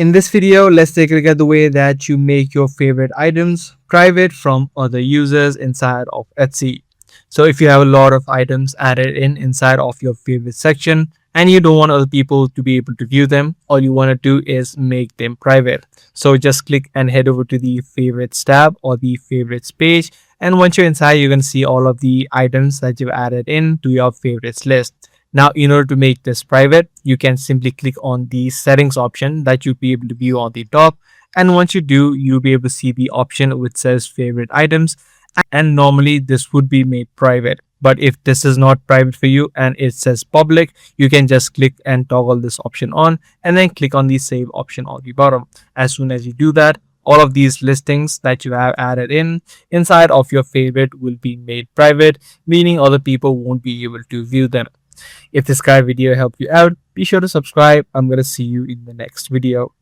In this video, let's take a look at the way that you make your favorite items private from other users inside of Etsy. So if you have a lot of items added in inside of your favorite section and you don't want other people to be able to view them, all you want to do is make them private. So just click and head over to the favorites tab or the favorites page. And once you're inside, you're going to see all of the items that you've added in to your favorites list. Now, in order to make this private, you can simply click on the settings option that you'll be able to view on the top. And once you do, you'll be able to see the option which says favorite items. And normally this would be made private. But if this is not private for you and it says public, you can just click and toggle this option on and then click on the save option on the bottom. As soon as you do that, all of these listings that you have added in inside of your favorite will be made private, meaning other people won't be able to view them. If this guide video helped you out, be sure to subscribe. I'm going to see you in the next video.